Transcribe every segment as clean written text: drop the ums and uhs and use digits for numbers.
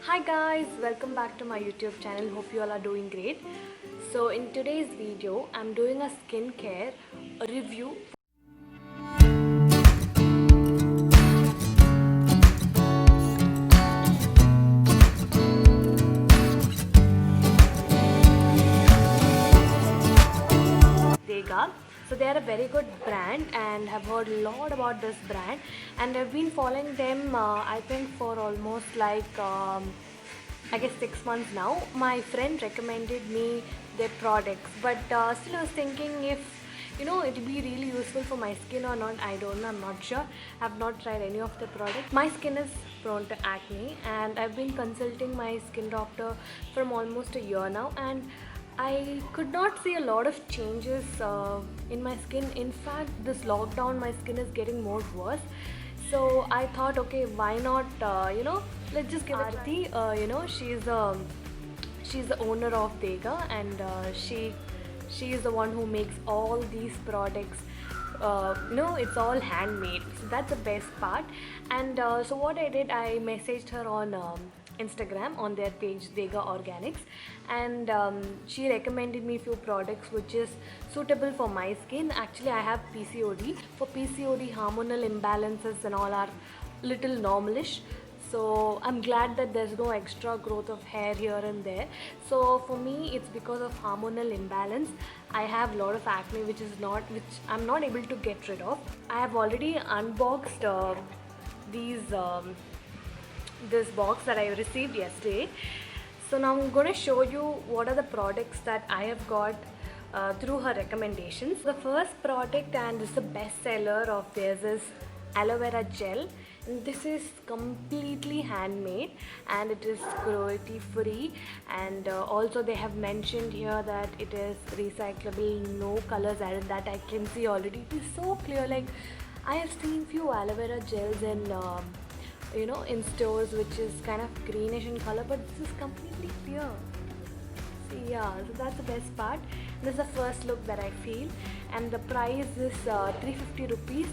Hi guys, welcome back to my YouTube channel. Hope you all are doing great. So in today's video, I'm doing a skincare review. Dega. So they are a very good brand and have heard a lot about this brand, and I've been following them I think for almost like I guess 6 months now. My friend recommended me their products, but still I was thinking if it'd be really useful for my skin or not. I don't know, I'm not sure. I've not tried any of the products. My skin is prone to acne and I've been consulting my skin doctor from almost a year now, and I could not see a lot of changes in my skin. In fact, this lockdown, my skin is getting more worse. So I thought, okay, why not, let's just give it a try. She's the owner of Dega, and she is the one who makes all these products. It's all handmade, so that's the best part. And so what I did, I messaged her on Instagram on their page Dega Organics, and she recommended me few products which is suitable for my skin. Actually, I have PCOD. For PCOD, hormonal imbalances and all are little normalish. So I'm glad that there's no extra growth of hair here and there. So for me, it's because of hormonal imbalance. I have a lot of acne which I'm not able to get rid of. I have already unboxed this box that I received yesterday. So now I'm going to show you what are the products that I have got through her recommendations. The first product, and this is the best seller of theirs, is aloe vera gel. And this is completely handmade and it is cruelty free, and also they have mentioned here that it is recyclable, no colors added. That I can see already. It is so clear. Like, I have seen few aloe vera gels in stores which is kind of greenish in color, but this is completely clear. See, yeah, so that's the best part. This is the first look that I feel, and the price is 350 rupees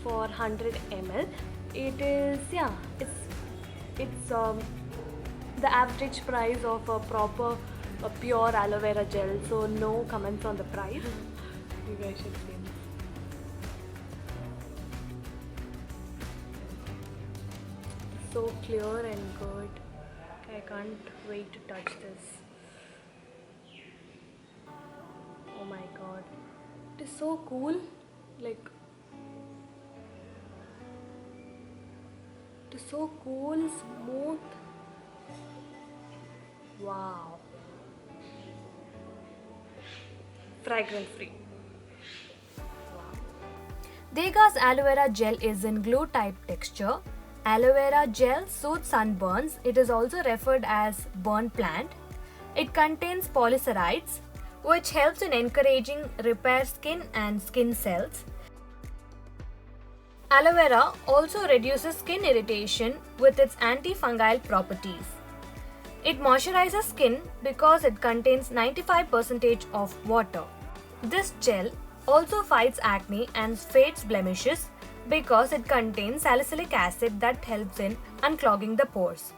for 100 ml. It is, yeah, it's the average price of a proper pure aloe vera gel, so no comments on the price. You guys should see this. So clear and good. I can't wait to touch this. Oh my god, it is so cool. Like, it is so cool, smooth. Wow. Fragrance free. Dega's aloe vera gel is in glue type texture. Aloe vera gel soothes sunburns. It is also referred as burn plant. It contains polysaccharides, which helps in encouraging repair skin and skin cells. Aloe vera also reduces skin irritation with its antifungal properties. It moisturizes skin because it contains 95% of water. This gel also fights acne and fades blemishes because it contains salicylic acid that helps in unclogging the pores,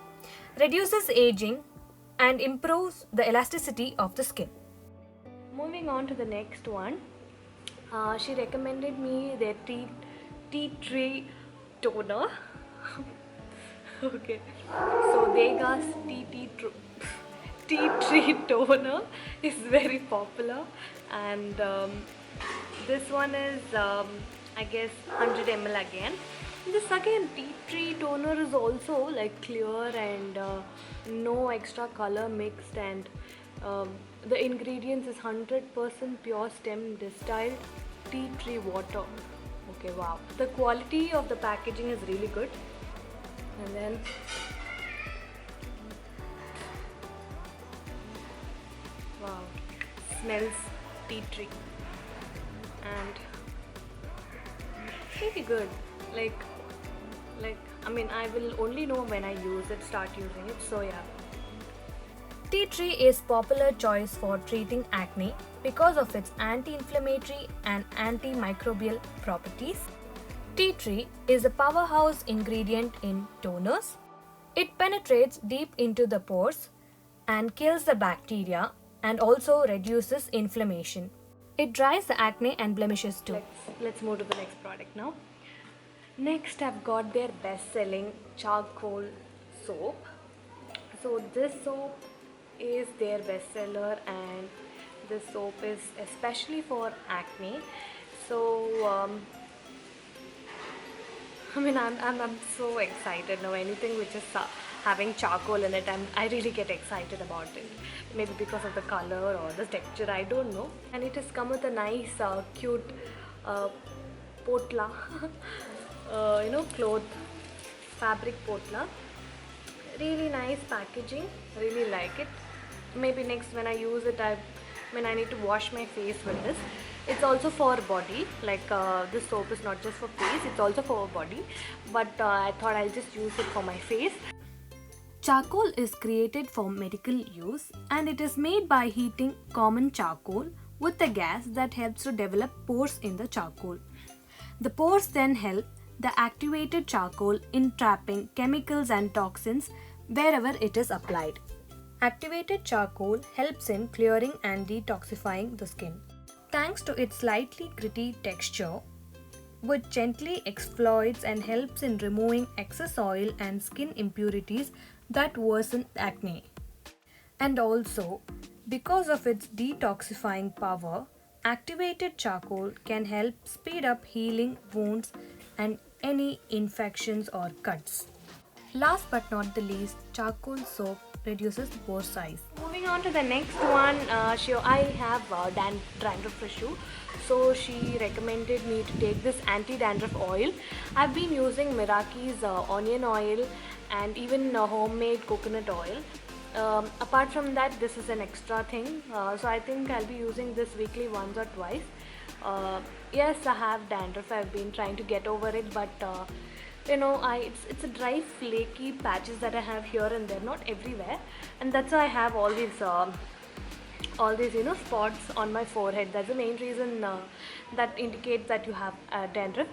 reduces aging, and improves the elasticity of the skin. Moving on to the next one, she recommended me their tea tree toner. Okay, so Dega's tea tree toner is very popular, and this one is I guess 100 ml again. This again, tea tree toner is also like clear and no extra color mixed, and the ingredients is 100% pure stem distilled tea tree water. Okay, wow. The quality of the packaging is really good. And then wow, smells tea tree and pretty good. Like I mean, I will only know when I start using it. So yeah. Tea tree is popular choice for treating acne because of its anti-inflammatory and antimicrobial properties. Tea tree is a powerhouse ingredient in toners, It penetrates deep into the pores and kills the bacteria and also reduces inflammation. It dries the acne and blemishes too. Let's move to the next product now. Next, I've got their best-selling charcoal soap. So this soap is their bestseller, and this soap is especially for acne. So I'm so excited now. Anything which is having charcoal in it, I really get excited about it. Maybe because of the color or the texture, I don't know. And it has come with a nice, cute uh, potla, cloth fabric potla. Really nice packaging. Really like it. Maybe next when I use it, I need to wash my face with this. It's also for body, like this soap is not just for face, it's also for body, but I thought I'll just use it for my face. Charcoal is created for medical use, and it is made by heating common charcoal with a gas that helps to develop pores in the charcoal. The pores then help the activated charcoal in trapping chemicals and toxins wherever it is applied. Activated charcoal helps in clearing and detoxifying the skin. Thanks to its slightly gritty texture, which gently exfoliates and helps in removing excess oil and skin impurities that worsen acne. And also, because of its detoxifying power, activated charcoal can help speed up healing wounds and any infections or cuts. Last but not the least, charcoal soap reduces pore size. Moving on to the next one, I have dandruff issue. So she recommended me to take this anti-dandruff oil. I've been using Meraki's onion oil and even homemade coconut oil. Apart from that, this is an extra thing. So I think I'll be using this weekly once or twice. Yes, I have dandruff. I've been trying to get over it, but it's a dry, flaky patches that I have here and there, not everywhere, and that's why I have all these spots on my forehead. That's the main reason that indicates that you have dandruff.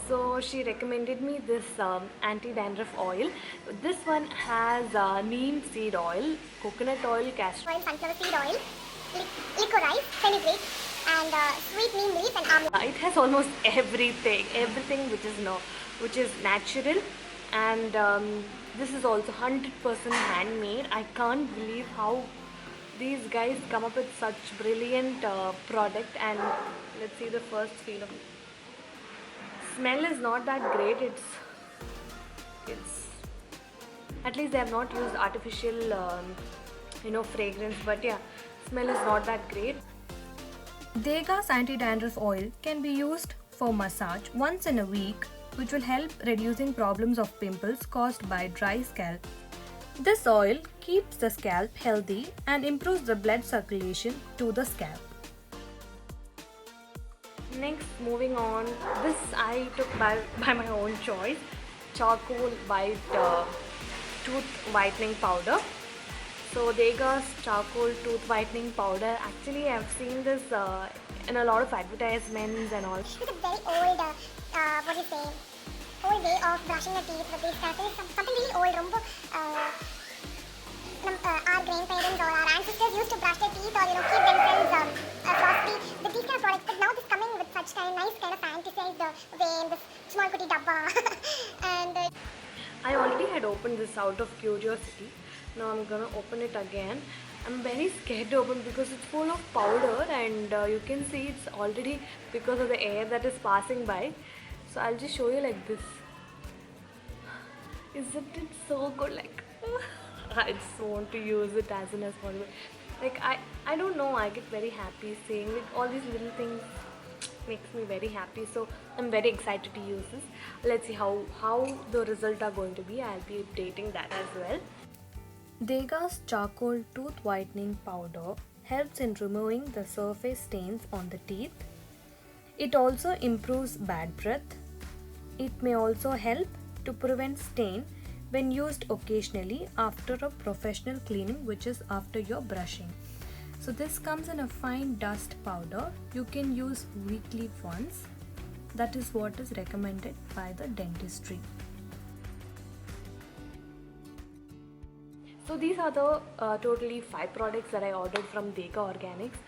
So she recommended me this anti-dandruff oil. This one has neem seed oil, coconut oil, castor oil, sunflower seed oil, licorice, fenugreek, and sweet neem leaf and amla. It has almost everything which is natural, and this is also 100% handmade. I can't believe how these guys come up with such brilliant product. And let's see the first feel of it. Smell is not that great. It's at least they have not used artificial fragrance, but yeah, smell is not that great. Degas anti-dandruff oil can be used for massage once in a week, which will help reducing problems of pimples caused by dry scalp. This oil keeps the scalp healthy and improves the blood circulation to the scalp. Next, moving on, this I took by my own choice, charcoal white tooth whitening powder. So Degas charcoal tooth whitening powder. Actually, I've seen this in a lot of advertisements and all. It's a very old, old way of brushing your teeth with this. Something really old. Our grandparents or our ancestors used to brush their teeth or keep themselves frosty with these kind of products. But now this coming with such nice kind of fantasized way in this small putty dabba. And I already had opened this out of curiosity. Now I'm gonna open it again. I'm very scared to open because it's full of powder, and you can see it's already because of the air that is passing by. So I'll just show you like this. Isn't it so good? Like I just want to use it as soon as possible. Like I don't know, I get very happy seeing like all these little things makes me very happy. So I'm very excited to use this. Let's see how the results are going to be. I'll be updating that as well. Degas charcoal tooth whitening powder helps in removing the surface stains on the teeth. It also improves bad breath. It may also help to prevent stain when used occasionally after a professional cleaning, which is after your brushing. So this comes in a fine dust powder. You can use weekly once. That is what is recommended by the dentistry. So these are the totally 5 products that I ordered from Deka Organics.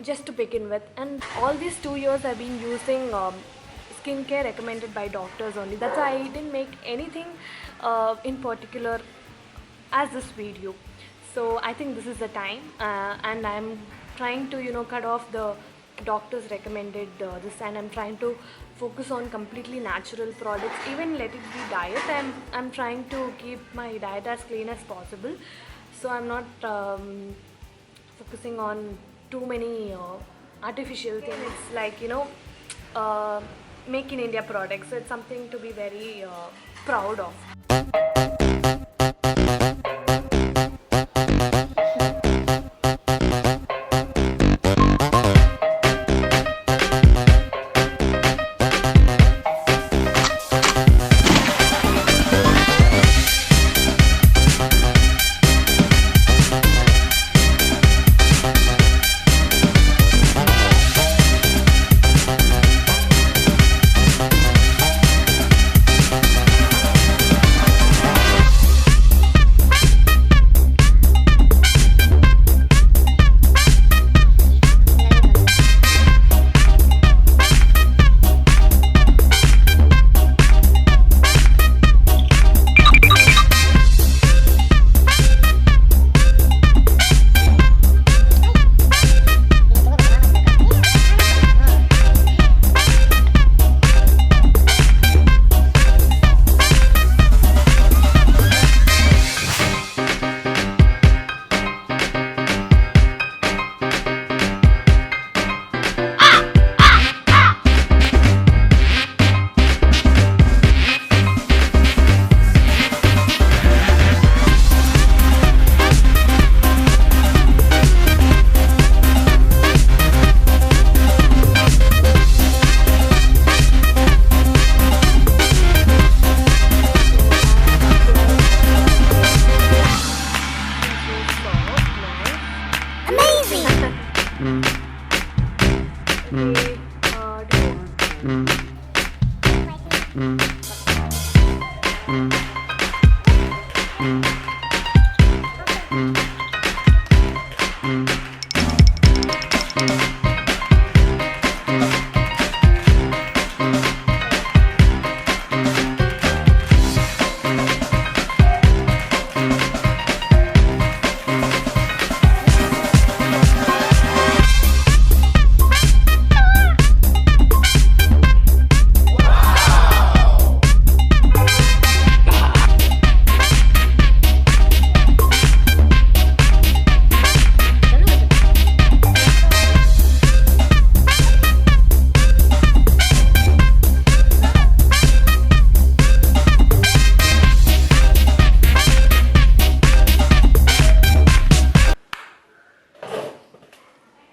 Just to begin with, and all these 2 years I've been using skincare recommended by doctors only. That's why I didn't make anything in particular as this video. So I think this is the time, and I'm trying to cut off the doctors recommended this, and I'm trying to focus on completely natural products. Even let it be diet, I'm trying to keep my diet as clean as possible. So I'm not focusing on too many artificial things. It's like make in India products. So it's something to be very proud of.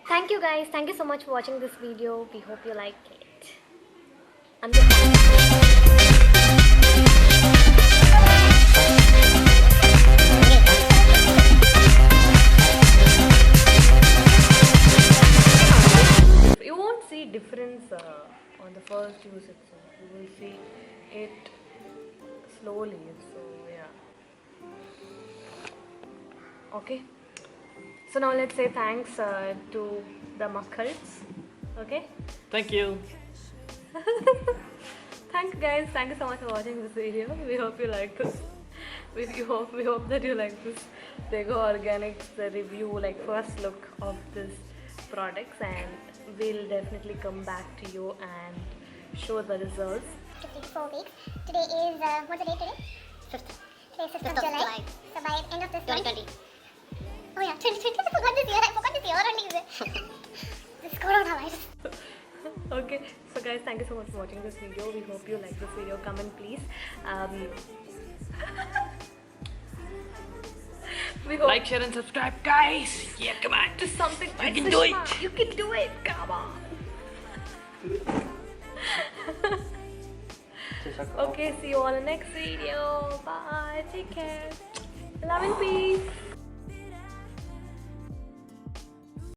Thank you guys. Thank you so much for watching this video. We hope you like it. You won't see difference on the first use itself. You will see it slowly. So yeah. Okay. So now let's say thanks to the Makkals. Okay? Thank you. Thank you guys. Thank you so much for watching this video. We hope you like this. We hope that you like this Deka Organics review, like first look of this products, and we'll definitely come back to you and show the results. 54 weeks. Today is what's the date today? 5th. Today is 5th of July. So by end of this 2020. Oh yeah, 2020. I forgot this year only. This coronavirus. Okay, so guys, thank you so much for watching this video. We hope you like this video. Comment please. We hope Like, share and subscribe, guys. Yeah, come on. to something. You can do it. You can do it. Come on. Okay, see you all in the next video. Bye. Take care. Love and peace.